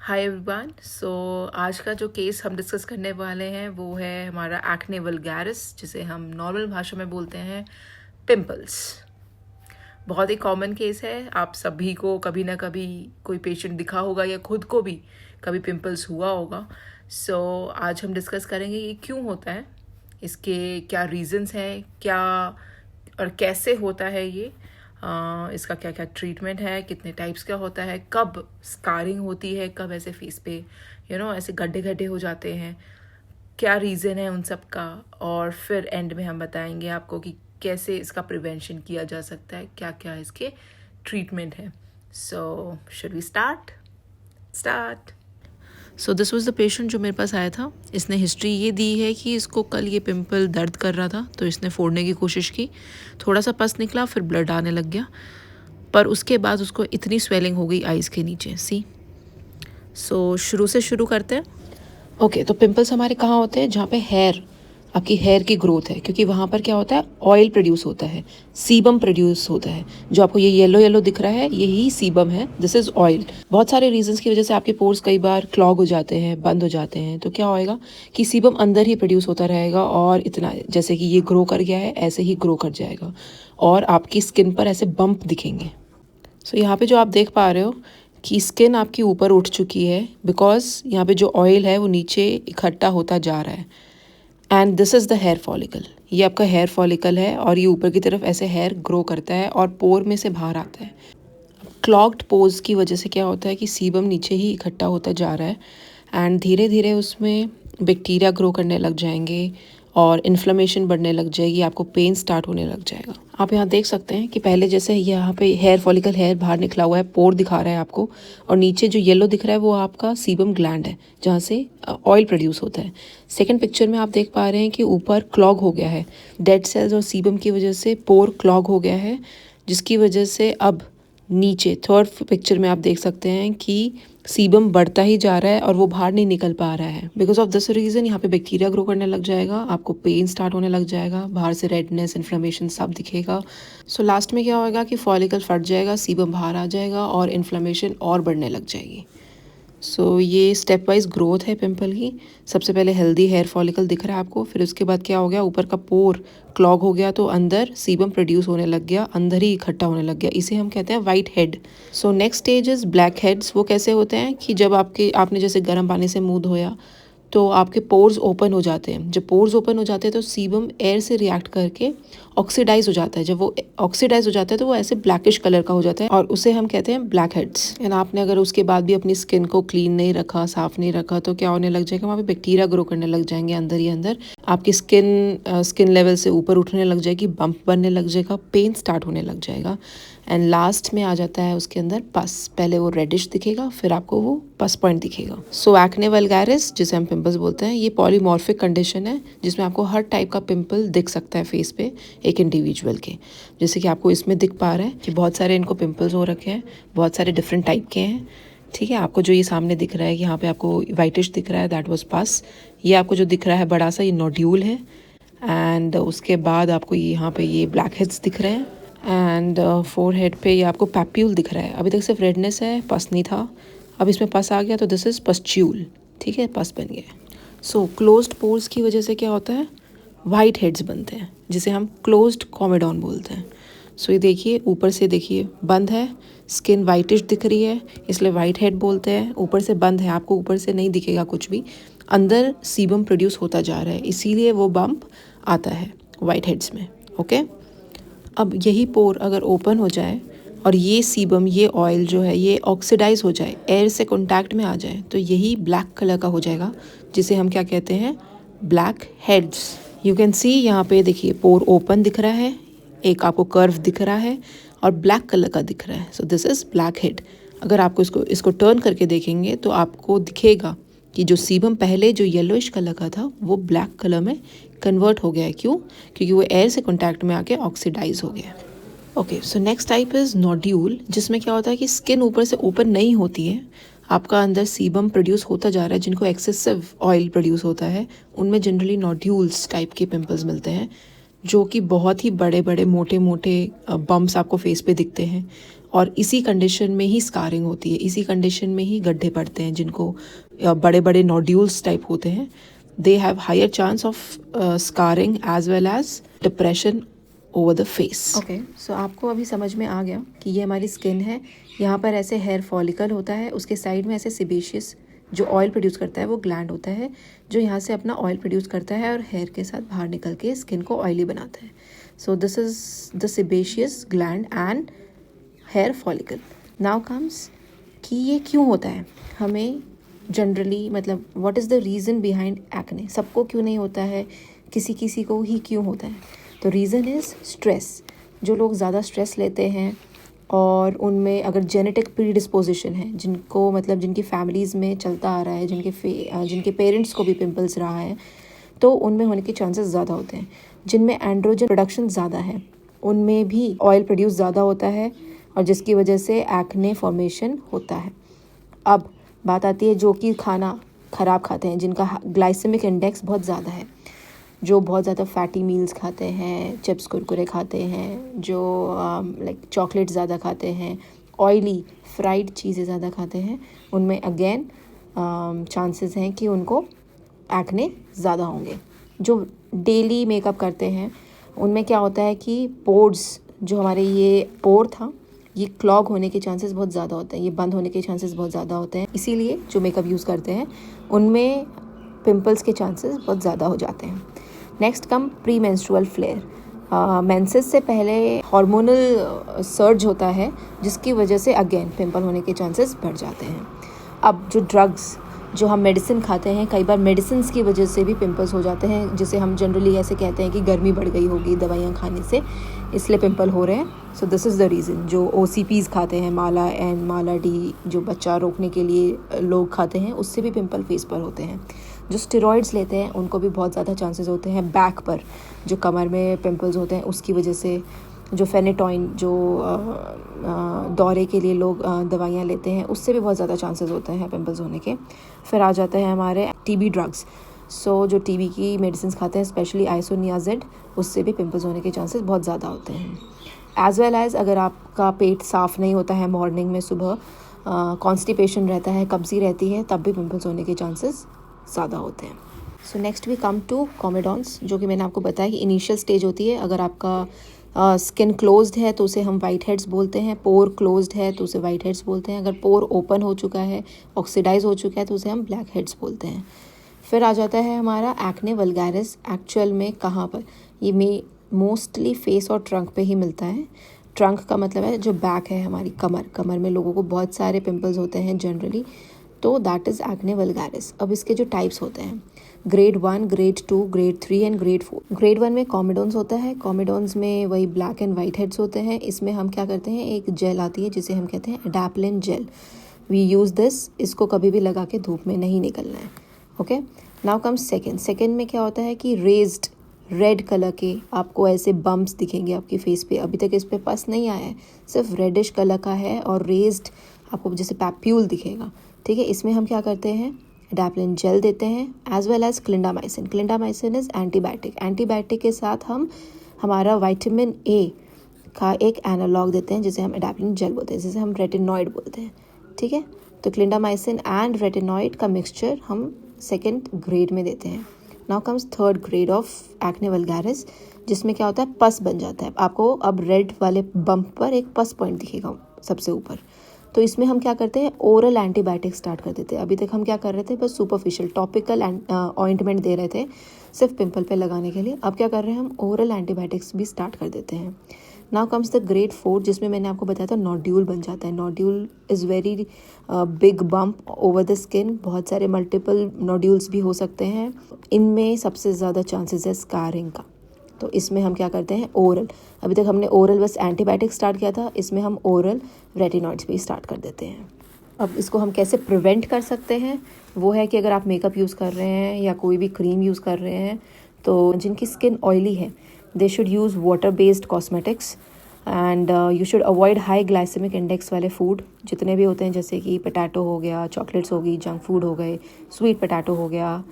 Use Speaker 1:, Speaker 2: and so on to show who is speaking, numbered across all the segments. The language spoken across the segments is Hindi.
Speaker 1: Hi everyone. आज का जो केस हम डिस्कस करने वाले हैं वो है हमारा एक्ने वल्गैरिस, जिसे हम नॉर्मल भाषा में बोलते हैं पिंपल्स। बहुत ही कॉमन केस है। आप सभी को कभी ना कभी कोई पेशेंट दिखा होगा या खुद को भी कभी पिंपल्स हुआ होगा। आज हम डिस्कस करेंगे ये क्यों होता है, इसके क्या रीजंस हैं, क्या और कैसे होता है ये, इसका क्या क्या ट्रीटमेंट है, कितने टाइप्स का होता है, कब स्कारिंग होती है, कब ऐसे फेस पे ऐसे गड्ढे गड्ढे हो जाते हैं, क्या रीज़न है उन सब का। और फिर एंड में हम बताएंगे आपको कि कैसे इसका प्रिवेंशन किया जा सकता है, क्या क्या इसके ट्रीटमेंट है। So should we start. So this was the patient जो मेरे पास आया था। इसने हिस्ट्री ये दी है कि इसको कल ये पिंपल दर्द कर रहा था, तो इसने फोड़ने की कोशिश की, थोड़ा सा पस निकला, फिर ब्लड आने लग गया, पर उसके बाद उसको इतनी स्वेलिंग हो गई आइज़ के नीचे। शुरू से शुरू करते हैं। ओके, तो पिंपल्स हमारे कहाँ होते हैं? जहाँ पे आपकी हेयर की ग्रोथ है, क्योंकि वहाँ पर क्या होता है, ऑयल प्रोड्यूस होता है, सीबम प्रोड्यूस होता है। जो आपको ये येलो येलो दिख रहा है, यही सीबम है, दिस इज़ ऑयल। बहुत सारे रीजंस की वजह से आपके पोर्स कई बार क्लॉग हो जाते हैं, बंद हो जाते हैं, तो क्या होएगा कि सीबम अंदर ही प्रोड्यूस होता रहेगा और इतना जैसे कि ये ग्रो कर गया है ऐसे ही ग्रो कर जाएगा और आपकी स्किन पर ऐसे बम्प दिखेंगे। यहाँ पे जो आप देख पा रहे हो कि स्किन आपकी ऊपर उठ चुकी है, बिकॉज यहाँ पे जो ऑयल है वो नीचे इकट्ठा होता जा रहा है। And this is the hair follicle. ये आपका हेयर फॉलिकल है और ये ऊपर की तरफ ऐसे हेयर ग्रो करता है और पोर में से बाहर आता है। क्लॉग्ड पोर्स की वजह से क्या होता है कि सीबम नीचे ही इकट्ठा होता जा रहा है एंड धीरे धीरे उसमें बैक्टीरिया ग्रो करने लग जाएंगे और इन्फ्लेमेशन बढ़ने लग जाएगी, आपको पेन स्टार्ट होने लग जाएगा। आप यहाँ देख सकते हैं कि पहले जैसे यहाँ पे हेयर फॉलिकल हेयर बाहर निकला हुआ है, पोर दिखा रहा है आपको, और नीचे जो येलो दिख रहा है वो आपका सीबम ग्लैंड है जहाँ से ऑयल प्रोड्यूस होता है। सेकंड पिक्चर में आप देख पा रहे हैं कि ऊपर क्लॉग हो गया है, डेड सेल्स और सीबम की वजह से पोर क्लॉग हो गया है, जिसकी वजह से अब नीचे थर्ड पिक्चर में आप देख सकते हैं कि सीबम बढ़ता ही जा रहा है और वो बाहर नहीं निकल पा रहा है। बिकॉज ऑफ दिस रीज़न यहाँ पे बैक्टीरिया ग्रो करने लग जाएगा, आपको पेन स्टार्ट होने लग जाएगा, बाहर से रेडनेस, इन्फ्लेमेशन सब दिखेगा। लास्ट में क्या होगा कि फॉलिकल फट जाएगा, सीबम बाहर आ जाएगा और इन्फ्लेमेशन और बढ़ने लग जाएगी। ये स्टेप वाइज ग्रोथ है पिंपल की। सबसे पहले हेल्दी हेयर फॉलिकल दिख रहा है आपको, फिर उसके बाद क्या हो गया, ऊपर का पोर क्लॉग हो गया तो अंदर सीबम प्रोड्यूस होने लग गया, अंदर ही इकट्ठा होने लग गया, इसे हम कहते हैं white head. Next stage is black heads. वो कैसे होते हैं कि जब आपने जैसे गर्म पानी से मुंह धोया तो आपके पोर्स ओपन हो जाते हैं। जब पोर्स ओपन हो जाते हैं तो सीबम एयर से रिएक्ट करके ऑक्सीडाइज हो जाता है। जब वो ऑक्सीडाइज हो जाता है तो वो ऐसे ब्लैकिश कलर का हो जाता है और उसे हम कहते हैं ब्लैक हेड्स। एंड आपने अगर उसके बाद भी अपनी स्किन को क्लीन नहीं रखा, साफ नहीं रखा, तो क्या होने लग जाएगा, वहाँ पे बैक्टीरिया ग्रो करने लग जाएंगे अंदर ही अंदर, आपकी स्किन लेवल से ऊपर उठने लग जाएगी, बम्प बनने लग जाएगा, पेन स्टार्ट होने लग जाएगा। एंड लास्ट में आ जाता है उसके अंदर पस। पहले वो रेडिश दिखेगा, फिर आपको वो पस पॉइंट दिखेगा। एक्ने वल्गैरिस, जिसे हम पिंपल्स बोलते हैं, ये पॉलीमॉर्फिक कंडीशन है जिसमें आपको हर टाइप का पिंपल दिख सकता है फेस पे एक इंडिविजुअल के। जैसे कि आपको इसमें दिख पा रहा है कि बहुत सारे इनको पिंपल्स हो रखे हैं, बहुत सारे डिफरेंट टाइप के हैं। ठीक है, आपको जो ये सामने दिख रहा है कि यहाँ पे आपको वाइटिश दिख रहा है, दैट वाज पस। ये आपको जो दिख रहा है बड़ा सा, ये नोड्यूल है। एंड उसके बाद आपको यहाँ पे ये ब्लैक हेड्स दिख रहे हैं एंड फोरहेड पे ये आपको पैप्यूल दिख रहा है। अभी तक सिर्फ रेडनेस है, पस नहीं था, अब इसमें पस आ गया तो दिस इज पस्च्यूल। ठीक है, पस बन गया। क्लोज्ड पोर्स की वजह से क्या होता है, वाइट हेड्स बनते हैं जिसे हम क्लोज्ड कॉमेडॉन बोलते हैं। ये देखिए, ऊपर से देखिए बंद है, स्किन वाइटिश दिख रही है, इसलिए वाइट हेड बोलते हैं। ऊपर से बंद है, आपको ऊपर से नहीं दिखेगा कुछ भी, अंदर सीबम प्रोड्यूस होता जा रहा है, इसीलिए वो बम्प आता है वाइट हेड्स में। ओके, अब यही पोर अगर ओपन हो जाए और ये सीबम, ये ऑयल जो है, ये ऑक्सीडाइज हो जाए, एयर से कॉन्टैक्ट में आ जाए, तो यही ब्लैक कलर का हो जाएगा, जिसे हम क्या कहते हैं, black heads. You can see यहाँ पे देखिए, पोर ओपन दिख रहा है, एक आपको कर्व दिख रहा है और ब्लैक कलर का दिख रहा है। This is black head. अगर आपको इसको टर्न करके देखेंगे तो आपको दिखेगा कि जो सीबम पहले जो येलोइश कलर का था वो ब्लैक कलर में कन्वर्ट हो गया है। क्यों? क्योंकि वो एयर से कॉन्टैक्ट में आके ऑक्सीडाइज हो गया। Okay, next type is nodule, जिसमें क्या होता है कि स्किन ऊपर से ओपन नहीं होती है, आपका अंदर सीबम प्रोड्यूस होता जा रहा है। जिनको एक्सेसिव ऑयल प्रोड्यूस होता है उनमें जनरली नोड्यूल्स टाइप के पिंपल्स मिलते हैं, जो कि बहुत ही बड़े बड़े मोटे मोटे बम्प्स आपको फेस पे दिखते हैं, और इसी कंडीशन में ही स्कारिंग होती है, इसी कंडीशन में ही गड्ढे पड़ते हैं, जिनको बड़े बड़े नोड्यूल्स टाइप होते हैं. They have higher chance of scarring as well as depression over the face. Okay, so आपको अभी समझ में आ गया कि ये हमारी स्किन है. यहाँ पर ऐसे हेयर फॉलिकल होता है, उसके साइड में ऐसे सिबेशियस जो ऑयल प्रोड्यूस करता है वो ग्लैंड होता है, जो यहाँ से अपना ऑयल प्रोड्यूस करता है और हेयर के साथ बाहर निकल के स्किन को ऑयली बनाता है. So this is the sebaceous gland and hair follicle. Now comes कि ये क्यों होता है हमें जनरली, मतलब what is the reason behind acne. सबको क्यों नहीं होता है, किसी किसी को ही क्यों होता है. तो रीज़न इज़ स्ट्रेस. जो लोग ज़्यादा स्ट्रेस लेते हैं और उनमें अगर जेनेटिक प्रीडिस्पोजिशन है, जिनको मतलब जिनकी फैमिलीज़ में चलता आ रहा है, जिनके पेरेंट्स को भी पिंपल्स रहा है, तो उनमें होने के चांसेस ज़्यादा होते हैं. जिनमें एंड्रोजन प्रोडक्शन ज़्यादा है उनमें भी ऑयल प्रोड्यूस ज़्यादा होता है, और जिसकी वजह से एक्ने फॉर्मेशन होता है. अब बात आती है जो कि खाना ख़राब खाते हैं, जिनका ग्लाइसेमिक इंडेक्स बहुत ज़्यादा है, जो बहुत ज़्यादा फैटी मील्स खाते हैं, चिप्स कुरकुरे खाते हैं, जो लाइक चॉकलेट ज़्यादा खाते हैं, ऑयली फ्राइड चीज़ें ज़्यादा खाते हैं, उनमें अगेन चांसेस हैं कि उनको एक्ने ज़्यादा होंगे. जो डेली मेकअप करते हैं उनमें क्या होता है कि पोर्स, जो हमारे ये पोर था, ये क्लॉग होने के चांसेस बहुत ज़्यादा होते हैं, ये बंद होने के चांसेस बहुत ज़्यादा होते हैं. इसीलिए जो मेकअप यूज़ करते हैं उनमें पिंपल्स के चांसेस बहुत ज़्यादा हो जाते हैं. Next come premenstrual flare. Menses से पहले हार्मोनल सर्ज होता है, जिसकी वजह से अगेन पिंपल होने के चांसेस बढ़ जाते हैं. अब जो ड्रग्स, जो हम मेडिसिन खाते हैं, कई बार मेडिसिन की वजह से भी पिंपल्स हो जाते हैं, जिसे हम जनरली ऐसे कहते हैं कि गर्मी बढ़ गई होगी दवाइयाँ खाने से, इसलिए पिंपल हो रहे हैं. So this is the reason. जो OCPs खाते हैं, माला एंड माला डी, जो बच्चा रोकने के लिए लोग खाते हैं, उससे भी पिंपल फेस पर होते हैं. जो स्टेरॉइड्स लेते हैं उनको भी बहुत ज़्यादा चांसेस होते हैं. बैक पर जो कमर में पिंपल्स होते हैं उसकी वजह से. जो फेनेटॉइन, जो दौरे के लिए लोग दवाइयाँ लेते हैं, उससे भी बहुत ज़्यादा चांसेस होते हैं पिंपल्स होने के. फिर आ जाते हैं हमारे TB ड्रग्स. सो जो TB की मेडिसिन खाते हैं, स्पेशली आइसोनियाजिड, उससे भी पिंपल्स होने के चांसेस बहुत ज़्यादा होते हैं. एज वेल एज़ अगर आपका पेट साफ़ नहीं होता है मॉर्निंग में, सुबह कॉन्स्टिपेशन रहता है, कब्जी रहती है, तब भी पिंपल्स होने के चांसेस ज़्यादा होते हैं. So next we come to comedones, जो कि मैंने आपको बताया कि इनिशियल स्टेज होती है. अगर आपका स्किन क्लोज्ड है तो उसे हम वाइट हेड्स बोलते हैं. पोर क्लोज्ड है तो उसे वाइट हेड्स बोलते हैं. अगर पोर ओपन हो चुका है, ऑक्सीडाइज हो चुका है, तो उसे हम ब्लैक हेड्स बोलते हैं. फिर आ जाता है हमारा एक्ने वल्गैरिस. एक्चुअल में कहाँ पर ये मोस्टली फेस और ट्रंक पे ही मिलता है. ट्रंक का मतलब है जो बैक है, हमारी कमर में लोगों को बहुत सारे पिंपल्स होते हैं जनरली, तो दैट इज़ एक्ने वल्गैरिस. अब इसके जो टाइप्स होते हैं, grade 1, grade 2, grade 3 and grade 4. Grade 1 में कॉमेडोन्स होता है. कॉमेडोन्स में वही ब्लैक एंड वाइट हेड्स होते हैं. इसमें हम क्या करते हैं, एक जेल आती है जिसे हम कहते हैं adapalene gel. We use this. इसको कभी भी लगा के धूप में नहीं निकलना है. ओके, नाउ कम्स सेकेंड में क्या होता है कि रेज्ड रेड कलर के आपको ऐसे बम्प्स दिखेंगे आपकी फेस पे. अभी तक इस पे पस नहीं आया है, सिर्फ रेडिश कलर का है, और रेज्ड आपको जैसे पैप्यूल दिखेगा. ठीक है, इसमें हम क्या करते हैं, एडाप्लिन जेल देते हैं, as well as clindamycin. Clindamycin is antibiotic. Antibiotic के साथ हम हमारा विटामिन A का एक एनालॉग देते हैं, जिसे हम एडाप्लिन जेल बोलते हैं, जिसे हम रेटिनॉइड बोलते हैं. ठीक है, तो क्लिंडामाइसिन एंड रेटिनॉइड का मिक्सचर हम सेकेंड ग्रेड में देते हैं. Now comes third grade of acne vulgaris, जिसमें क्या होता है, पस बन जाता है. आपको अब रेड वाले बम्प पर एक पस पॉइंट दिखेगा सबसे ऊपर. तो इसमें हम क्या करते हैं, ओरल एंटीबायोटिक स्टार्ट कर देते हैं. अभी तक हम क्या कर रहे थे, बस सुपरफिशियल टॉपिकल ऑइंटमेंट दे रहे थे सिर्फ पिंपल पे लगाने के लिए. अब क्या कर रहे हैं, हम ओरल एंटीबायोटिक्स भी स्टार्ट कर देते हैं. नाउ कम्स द ग्रेड 4, जिसमें मैंने आपको बताया था नोड्यूल बन जाता है. Nodule is very big bump over the skin. बहुत सारे मल्टीपल नोड्यूल्स भी हो सकते हैं. इनमें सबसे ज़्यादा चांसेस है स्कारिंग का. तो इसमें हम क्या करते हैं, ओरल. अभी तक हमने ओरल बस एंटीबायोटिक स्टार्ट किया था, इसमें हम ओरल रेटिनॉइड्स भी स्टार्ट कर देते हैं. अब इसको हम कैसे प्रिवेंट कर सकते हैं, वो है कि अगर आप मेकअप यूज़ कर रहे हैं या कोई भी क्रीम यूज़ कर रहे हैं, तो जिनकी स्किन ऑयली है they should use water based cosmetics. And you should avoid high glycaemic index वाले फूड जितने भी होते हैं, जैसे कि पोटैटो हो गया, चॉकलेट्स हो गई, जंक फूड हो गए, स्वीट पोटैटो हो गया।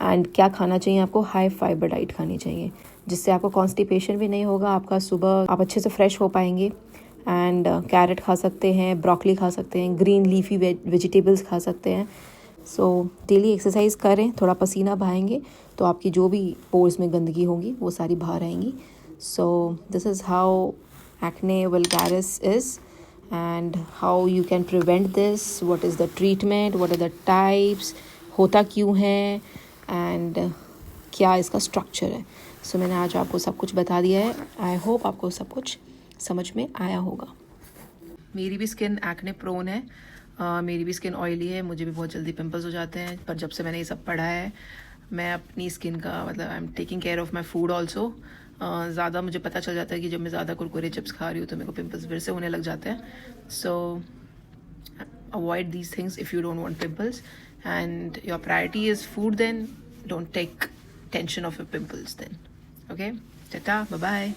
Speaker 1: एंड क्या खाना चाहिए आपको, हाई फाइबर डाइट खानी चाहिए, जिससे आपको कॉन्स्टिपेशन भी नहीं होगा, आपका सुबह आप अच्छे से फ्रेश हो पाएंगे। एंड कैरेट खा सकते हैं, ब्रोकली खा सकते हैं, ग्रीन लीफी वेजिटेबल्स खा सकते हैं। सो डेली एक्सरसाइज करें, थोड़ा पसीना बहाएंगे तो आपकी जो भी पोर्स में गंदगी होगी वो सारी बाहर आएंगी। So this is how acne vulgaris is and how you can prevent this, what is the treatment, what are the types, होता क्यों है, and क्या इसका स्ट्रक्चर है। सो मैंने आज आपको सब कुछ बता दिया है। आई होप आपको सब कुछ समझ में आया होगा। मेरी भी स्किन एक्ने प्रोन है, मेरी भी स्किन ऑयली है, मुझे भी बहुत जल्दी पिंपल्स हो जाते हैं। पर जब से मैंने ये सब पढ़ा है, मैं अपनी स्किन का मतलब I am taking care of my food also. ज़्यादा मुझे पता चल जाता है कि जब मैं ज़्यादा कुरकुरे चिप्स खा रही हूँ तो मेरे को पिंपल्स फिर से होने लग जाते हैं। So avoid these things if you don't want pimples and your priority is food, then don't take tension of your pimples then. Okay, tata, bye bye.